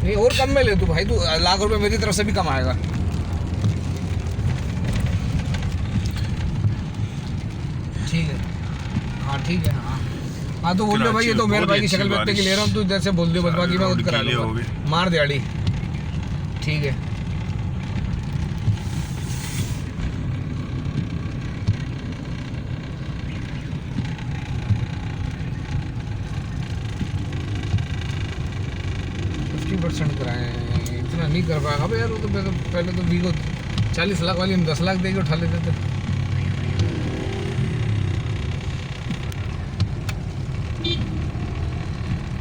ये और कम में ले तू भाई, तू लाख रुपए मेरी तरफ से भी कम आएगा। ठीक है, हाँ ठीक है। हाँ तो बोल दो भाई, ये तो मेरे भाई की शक्ल व्यक्ति की ले रहा हूँ, तू इधर से बोल दो, बस बाकी मैं खुद करा लूँगा, मार दिहाड़ी। ठीक है। % कराए, इतना नहीं कर पाएगा भाई यार। वो तो पहले तो वीगो 40 लाख वाली हम 10 लाख दे के उठा लेते थे।